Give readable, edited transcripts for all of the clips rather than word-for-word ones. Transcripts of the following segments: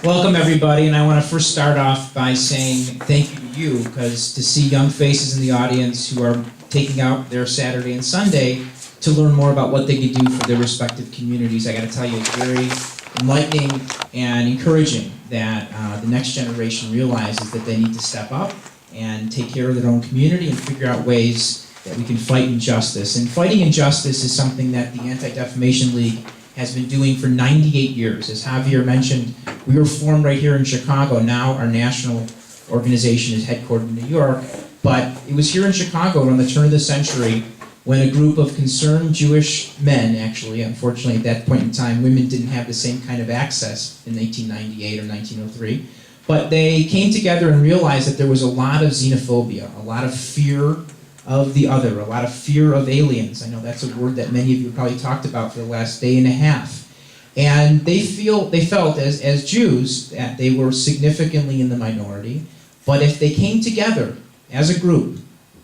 Welcome everybody, and I want to first start off by saying thank you to you, because to see young faces in the audience who are taking out their Saturday and Sunday to learn more about what they could do for their respective communities, I got to tell you, it's very enlightening and encouraging that the next generation realizes that they need to step up and take care of their own community and figure out ways that we can fight injustice. And fighting injustice is something that the Anti-Defamation League has been doing for 98 years. As Javier mentioned, we were formed right here in Chicago. Now our national organization is headquartered in New York, but it was here in Chicago around the turn of the century when a group of concerned Jewish men, actually, unfortunately at that point in time, women didn't have the same kind of access in 1898 or 1903, but they came together and realized that there was a lot of xenophobia, a lot of fear of the other, a lot of fear of aliens. I know that's a word that many of you probably talked about for the last day and a half. And they felt as Jews that they were significantly in the minority, but if they came together as a group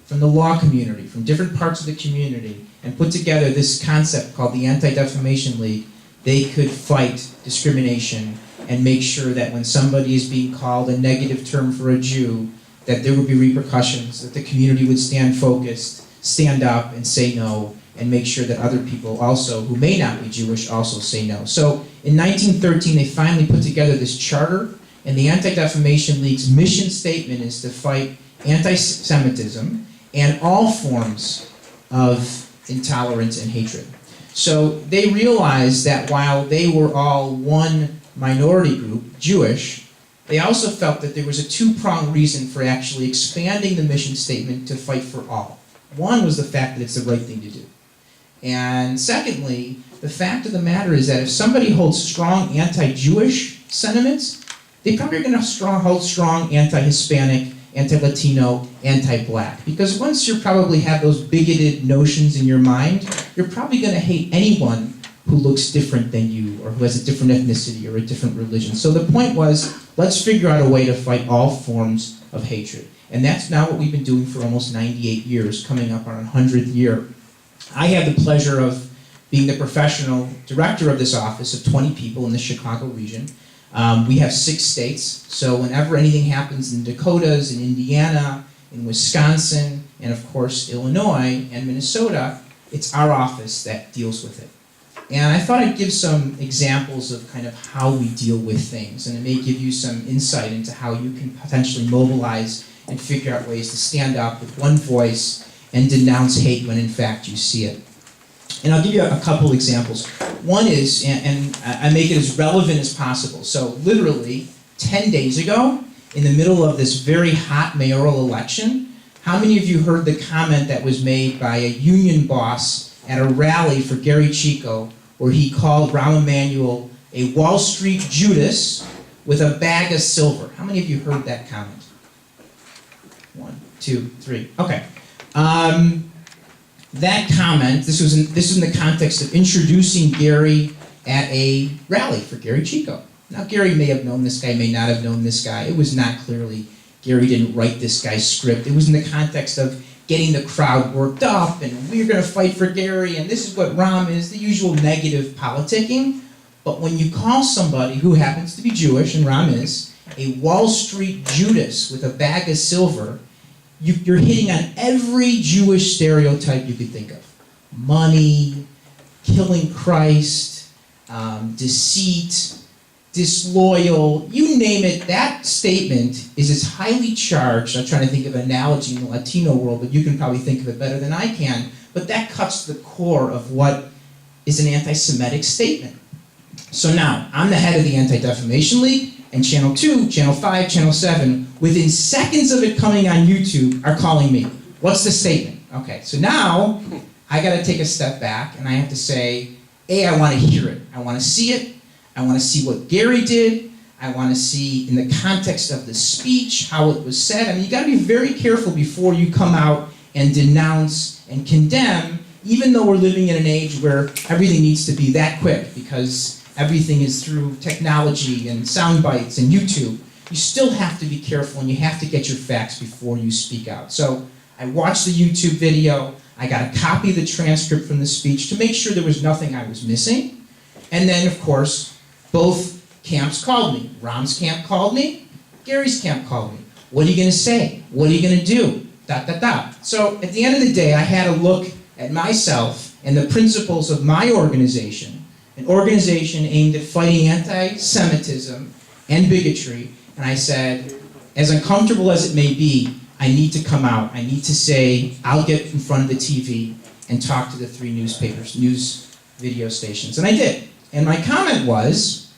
from the law community, from different parts of the community, and put together this concept called the Anti-Defamation League, they could fight discrimination and make sure that when somebody is being called a negative term for a Jew, that there would be repercussions, that the community would stand focused, stand up and say no, and make sure that other people also, who may not be Jewish, also say no. So in 1913, they finally put together this charter, and the Anti-Defamation League's mission statement is to fight anti-Semitism and all forms of intolerance and hatred. So they realized that while they were all one minority group, Jewish, they also felt that there was a two-pronged reason for actually expanding the mission statement to fight for all. One was the fact that it's the right thing to do. And secondly, the fact of the matter is that if somebody holds strong anti-Jewish sentiments, they probably are going to hold strong anti-Hispanic, anti-Latino, anti-Black. Because once you probably have those bigoted notions in your mind, you're probably going to hate anyone who looks different than you, or who has a different ethnicity or a different religion. So the point was, let's figure out a way to fight all forms of hatred. And that's now what we've been doing for almost 98 years, coming up on our 100th year. I have the pleasure of being the professional director of this office of 20 people in the Chicago region. We have 6 states, so whenever anything happens in Dakotas, in Indiana, in Wisconsin, and of course Illinois and Minnesota, it's our office that deals with it. And I thought I'd give some examples of kind of how we deal with things, and it may give you some insight into how you can potentially mobilize and figure out ways to stand up with one voice and denounce hate when in fact you see it. And I'll give you a couple examples. One is, and I make it as relevant as possible, so literally 10 days ago, in the middle of this very hot mayoral election, how many of you heard the comment that was made by a union boss at a rally for Gary Chico, where he called Rahm Emanuel a Wall Street Judas with a bag of silver? How many of you heard that comment? 1, 2, 3. Okay. That comment, this was in the context of introducing Gary at a rally for Gary Chico. Now, Gary may have known this guy, may not have known this guy. It was not clearly, Gary didn't write this guy's script. It was in the context of getting the crowd worked up, and we're going to fight for Gary, and this is what Rahm is, the usual negative politicking. But when you call somebody who happens to be Jewish, and Rahm is, a Wall Street Judas with a bag of silver, you're hitting on every Jewish stereotype you could think of. Money, killing Christ, deceit, disloyal, you name it. That statement is as highly charged. I'm trying to think of an analogy in the Latino world, but you can probably think of it better than I can. But that cuts to the core of what is an anti-Semitic statement. So now, I'm the head of the Anti-Defamation League, and Channel 2, Channel 5, Channel 7, within seconds of it coming on YouTube, are calling me. What's the statement? Okay, so now, I gotta take a step back, and I have to say, A, I wanna hear it. I wanna see it. I want to see what Gary did. I want to see in the context of the speech, how it was said. I mean, you got to be very careful before you come out and denounce and condemn, even though we're living in an age where everything needs to be that quick because everything is through technology and sound bites and YouTube. You still have to be careful, and you have to get your facts before you speak out. So I watched the YouTube video. I got a copy of the transcript from the speech to make sure there was nothing I was missing. And then, of course, both camps called me. Rom's camp called me. Gary's camp called me. What are you going to say? What are you going to do? Dot, dot, dot. So at the end of the day, I had to look at myself and the principles of my organization, an organization aimed at fighting anti-Semitism and bigotry, and I said, as uncomfortable as it may be, I need to come out. I need to say, I'll get in front of the TV and talk to the 3 news video stations. And I did. And my comment was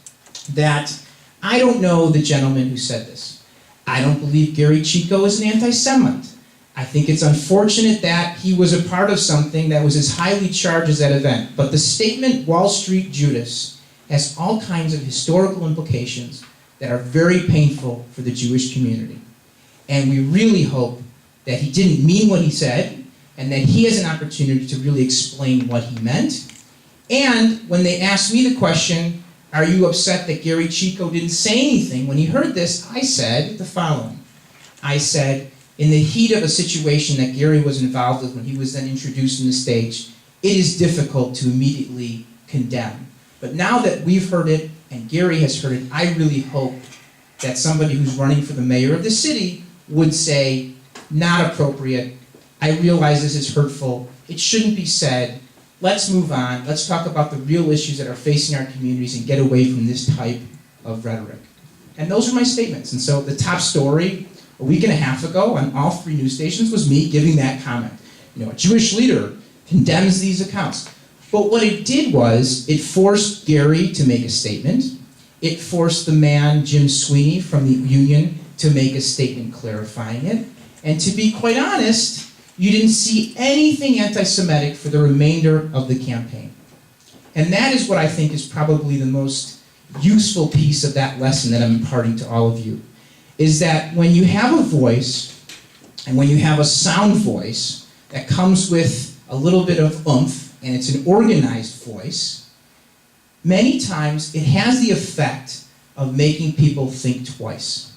that I don't know the gentleman who said this. I don't believe Gary Chico is an anti-Semite. I think it's unfortunate that he was a part of something that was as highly charged as that event. But the statement, Wall Street Judas, has all kinds of historical implications that are very painful for the Jewish community. And we really hope that he didn't mean what he said, and that he has an opportunity to really explain what he meant. And when they asked me the question, are you upset that Gary Chico didn't say anything? When he heard this, I said the following. I said, in the heat of a situation that Gary was involved with when he was then introduced on the stage, it is difficult to immediately condemn. But now that we've heard it, and Gary has heard it, I really hope that somebody who's running for the mayor of the city would say, not appropriate, I realize this is hurtful, it shouldn't be said, let's move on, let's talk about the real issues that are facing our communities and get away from this type of rhetoric. And those are my statements. And so the top story a week and a half ago on all 3 news stations was me giving that comment. You know, a Jewish leader condemns these accounts. But what it did was, it forced Gary to make a statement. It forced the man, Jim Sweeney, from the union to make a statement clarifying it. And to be quite honest, you didn't see anything anti-Semitic for the remainder of the campaign. And that is what I think is probably the most useful piece of that lesson that I'm imparting to all of you, is that when you have a voice, and when you have a sound voice that comes with a little bit of oomph, and it's an organized voice, many times it has the effect of making people think twice.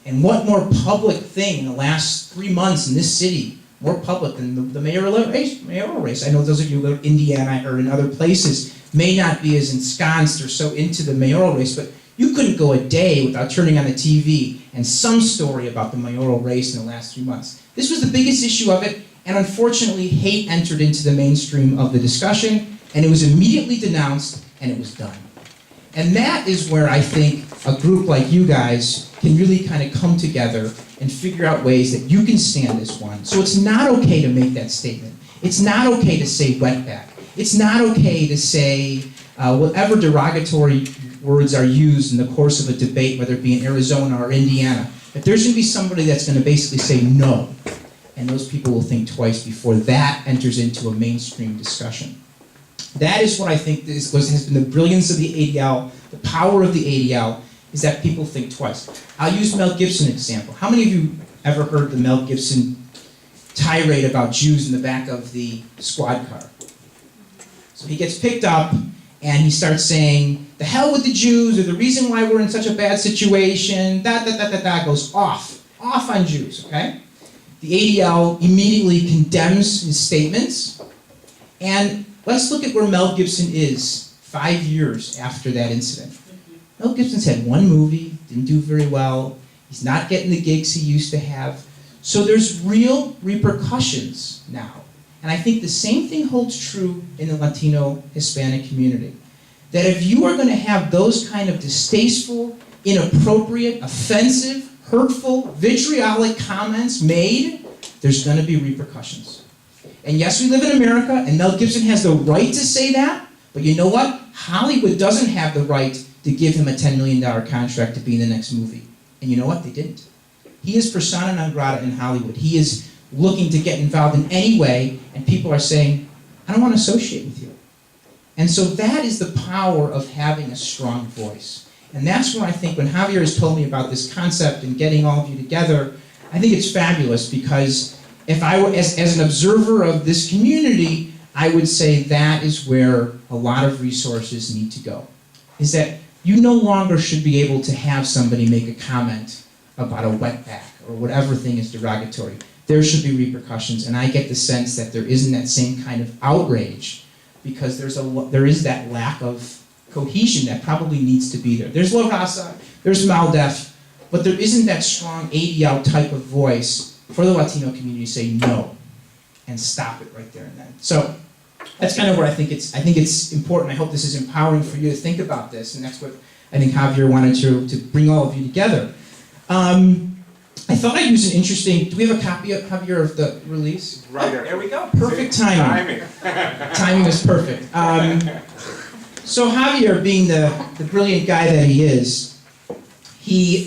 And what more public thing in the last 3 months in this city, more public than the mayoral race? I know those of you who live in Indiana or in other places may not be as ensconced or so into the mayoral race, but you couldn't go a day without turning on the TV and some story about the mayoral race in the last 3 months. This was the biggest issue of it, and unfortunately, hate entered into the mainstream of the discussion, and it was immediately denounced, and it was done. And that is where I think a group like you guys can really kind of come together and figure out ways that you can stand as one. So it's not okay to make that statement. It's not okay to say wetback. It's not okay to say whatever derogatory words are used in the course of a debate, whether it be in Arizona or Indiana. If there's going to be somebody that's going to basically say no, and those people will think twice before that enters into a mainstream discussion. That is what I think has been the brilliance of the ADL, the power of the ADL, is that people think twice. I'll use Mel Gibson example. How many of you ever heard the Mel Gibson tirade about Jews in the back of the squad car? So he gets picked up and he starts saying, the hell with the Jews, or the reason why we're in such a bad situation, goes off on Jews, okay? The ADL immediately condemns his statements, and let's look at where Mel Gibson is 5 years after that incident. Mel Gibson's had 1 movie, didn't do very well, he's not getting the gigs he used to have, so there's real repercussions now. And I think the same thing holds true in the Latino Hispanic community. That if you are going to have those kind of distasteful, inappropriate, offensive, hurtful, vitriolic comments made, there's going to be repercussions. And yes, we live in America, and Mel Gibson has the right to say that, but you know what? Hollywood doesn't have the right to give him a $10 million contract to be in the next movie. And you know what? They didn't. He is persona non grata in Hollywood. He is looking to get involved in any way, and people are saying, I don't want to associate with you. And so that is the power of having a strong voice. And that's where I think when Javier has told me about this concept and getting all of you together, I think it's fabulous, because if I were, as an observer of this community, I would say that is where a lot of resources need to go. Is that you no longer should be able to have somebody make a comment about a wetback or whatever thing is derogatory. There should be repercussions, and I get the sense that there isn't that same kind of outrage, because there is that lack of cohesion that probably needs to be there. There's La Raza, there's Maldef, but there isn't that strong ADL type of voice for the Latino community to say no and stop it right there and then. So that's kind of where I think it's important. I hope this is empowering for you to think about this, and that's what I think Javier wanted to bring all of you together. I thought I'd use an interesting, do we have a copy of Javier of the release? Right there we go, perfect timing. Timing is perfect. So Javier, being the brilliant guy that he is, he